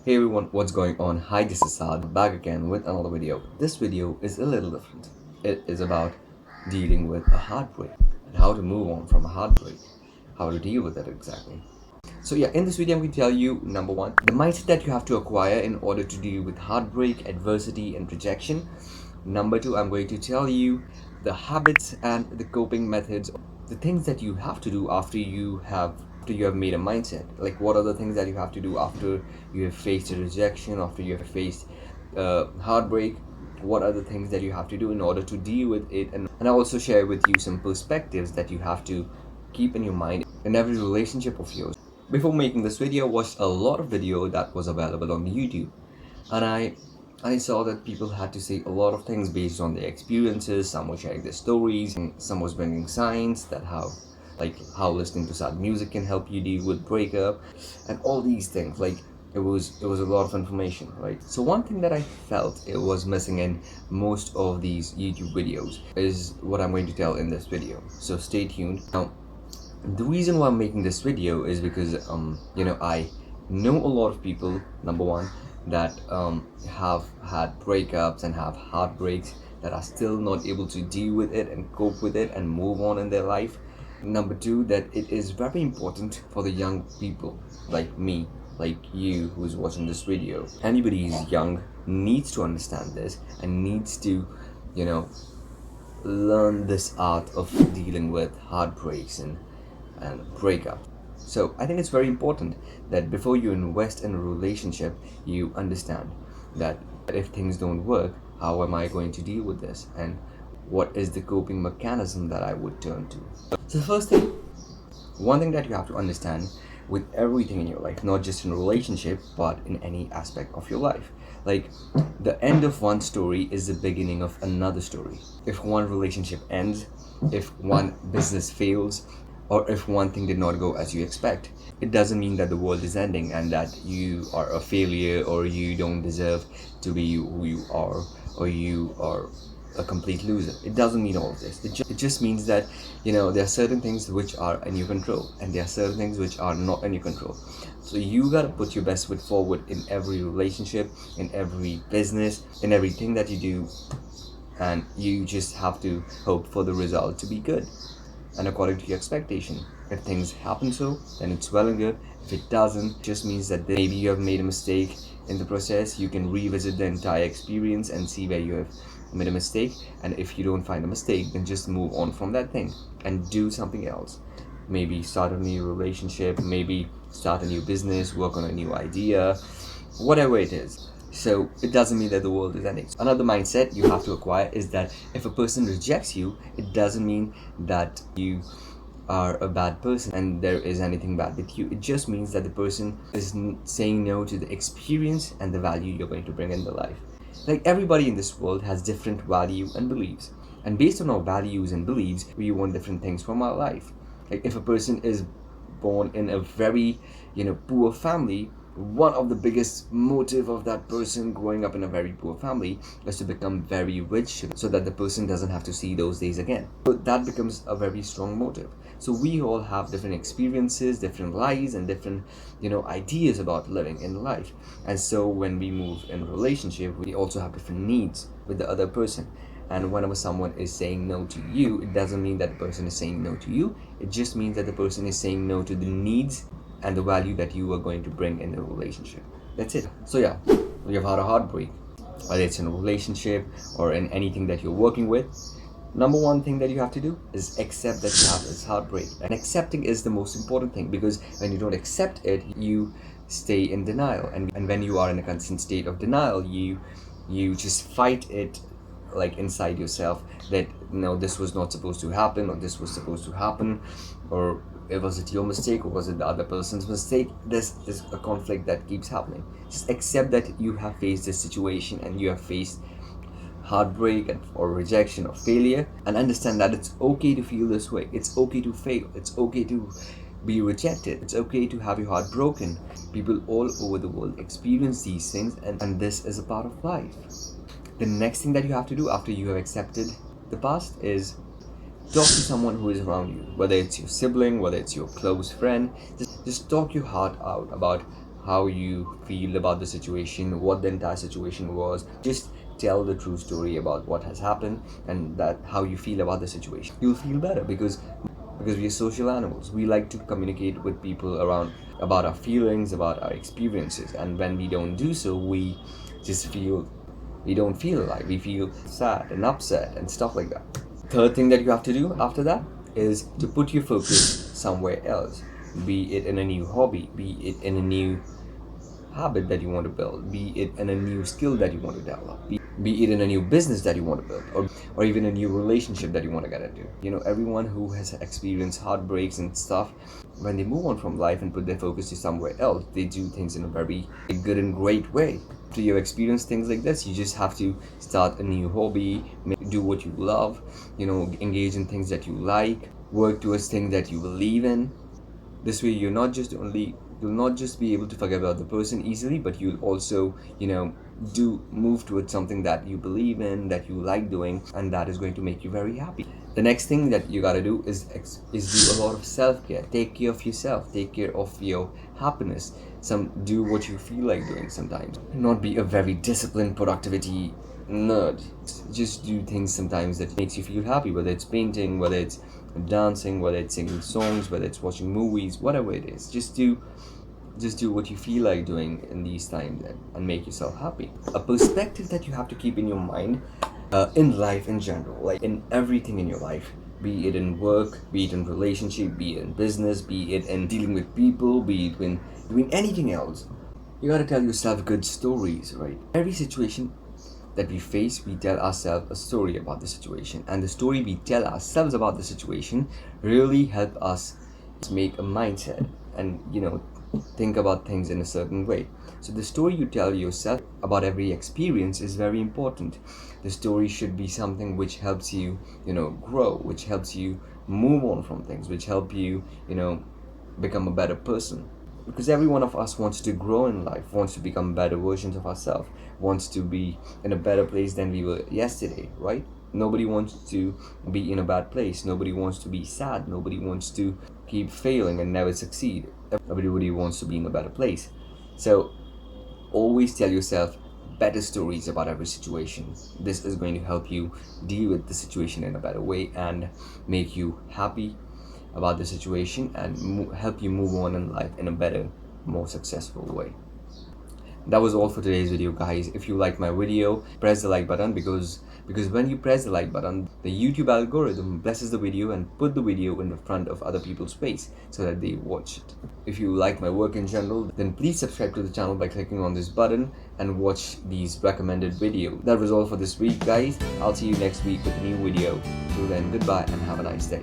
Hey everyone, what's going on? Hi, this is Saad, back again with another video. This video is a little different. It is about dealing with a heartbreak and how to move on from a heartbreak, how to deal with it exactly. So yeah, in this video I'm going to tell you, number one, the mindset that you have to acquire in order to deal with heartbreak, adversity and rejection. Number two, I'm going to tell you the habits and the coping methods, the things that you have to do after you have made a mindset. Like what are the things that you have to do after you have faced a rejection, after you have faced heartbreak. What are the things that you have to do in order to deal with it, and I also share with you some perspectives that you have to keep in your mind in every relationship of yours. Before making this video, I watched a lot of video that was available on YouTube, and I saw that people had to say a lot of things based on their experiences. Some were sharing their stories, and some was bringing science that how listening to sad music can help you deal with breakup, and all these things. Like it was a lot of information, right? So one thing that I felt it was missing in most of these YouTube videos is what I'm going to tell in this video. So stay tuned. Now, the reason why I'm making this video is because I know a lot of people, number one, that have had breakups and have heartbreaks that are still not able to deal with it and cope with it and move on in their life. Number two, that it is very important for the young people like me, like you who's watching this video. Anybody who's young needs to understand this and needs to, learn this art of dealing with heartbreaks and breakup. So I think it's very important that before you invest in a relationship, you understand that if things don't work, how am I going to deal with this? And what is the coping mechanism that I would turn to? So the first thing, one thing that you have to understand with everything in your life, not just in a relationship, but in any aspect of your life. Like the end of one story is the beginning of another story. If one relationship ends, if one business fails, or if one thing did not go as you expect, it doesn't mean that the world is ending and that you are a failure or you don't deserve to be who you are or you are a complete loser. It doesn't mean all of this. It just means that there are certain things which are in your control and there are certain things which are not in your control. So you gotta put your best foot forward in every relationship, in every business, in everything that you do, and you just have to hope for the result to be good and according to your expectation. If things happen so, then it's well and good. If it doesn't, it just means that maybe you have made a mistake in the process. You can revisit the entire experience and see where you have made a mistake, and if you don't find a mistake, then just move on from that thing and do something else. Maybe start a new relationship, maybe start a new business, work on a new idea, whatever it is. So it doesn't mean that the world is ending. Another mindset you have to acquire is that if a person rejects you, it doesn't mean that you are a bad person and there is anything bad with you. It just means that the person is saying no to the experience and the value you're going to bring in their life. Like everybody in this world has different value and beliefs, and based on our values and beliefs, we want different things from our life. Like if a person is born in a very poor family, one of the biggest motive of that person growing up in a very poor family is to become very rich so that the person doesn't have to see those days again. So that becomes a very strong motive. So we all have different experiences, different lives, and different ideas about living in life. And so when we move in a relationship, we also have different needs with the other person. And whenever someone is saying no to you, it doesn't mean that the person is saying no to you. It just means that the person is saying no to the needs and the value that you are going to bring in the relationship. That's it. So yeah, you've had a heartbreak, whether it's in a relationship or in anything that you're working with. Number one thing that you have to do is accept that you have this heartbreak. And accepting is the most important thing, because when you don't accept it, you stay in denial. And when you are in a constant state of denial, you just fight it like inside yourself that no, this was not supposed to happen, or this was supposed to happen, or was it your mistake, or was it the other person's mistake? This is a conflict that keeps happening. Just accept that you have faced this situation and you have faced heartbreak or rejection or failure, and understand that it's okay to feel this way. It's okay to fail. It's okay to be rejected. It's okay to have your heart broken. People all over the world experience these things, and this is a part of life. The next thing that you have to do after you have accepted the past is talk to someone who is around you, whether it's your sibling, whether it's your close friend. Just talk your heart out about how you feel about the situation, what the entire situation was. Just tell the true story about what has happened and that how you feel about the situation. You'll feel better because we are social animals. We like to communicate with people around about our feelings, about our experiences, and when we don't do so, we don't feel alive. We feel sad and upset and stuff like that. Third thing that you have to do after that is to put your focus somewhere else, be it in a new hobby, be it in a new habit that you want to build, be it in a new skill that you want to develop, be it in a new business that you want to build, or even a new relationship that you want to get into. Everyone who has experienced heartbreaks and stuff, when they move on from life and put their focus to somewhere else, they do things in a very good and great way. After you've experienced things like this, you just have to start a new hobby, do what you love, engage in things that you like, work towards things that you believe in. This way you'll not just be able to forget about the person easily, but you'll also move towards something that you believe in, that you like doing, and that is going to make you very happy. The next thing that you gotta do is do a lot of self-care. Take care of yourself, take care of your happiness. Do what you feel like doing sometimes. Not be a very disciplined productivity nerd. Just do things sometimes that makes you feel happy, whether it's painting, whether it's dancing, whether it's singing songs, whether it's watching movies, whatever it is. Just do what you feel like doing in these times and make yourself happy. A perspective that you have to keep in your mind, in life in general, like in everything in your life, be it in work, be it in relationship, be it in business, be it in dealing with people, be it when doing anything else. You gotta tell yourself good stories, right? Every situation that we face, we tell ourselves a story about the situation, and the story we tell ourselves about the situation really help us make a mindset and think about things in a certain way. So the story you tell yourself about every experience is very important. The story should be something which helps you grow, which helps you move on from things, which help you become a better person. Because every one of us wants to grow in life, wants to become better versions of ourselves, wants to be in a better place than we were yesterday, right? Nobody wants to be in a bad place. Nobody wants to be sad. Nobody wants to keep failing and never succeed. Everybody wants to be in a better place. So always tell yourself better stories about every situation. This is going to help you deal with the situation in a better way and make you happy about the situation and help you move on in life in a better, more successful way. That was all for today's video, guys. If you like my video, press the like button because when you press the like button, the YouTube algorithm blesses the video and put the video in the front of other people's face so that they watch it. If you like my work in general, then please subscribe to the channel by clicking on this button and watch these recommended videos. That was all for this week, guys. I'll see you next week with a new video. Till then, goodbye and have a nice day.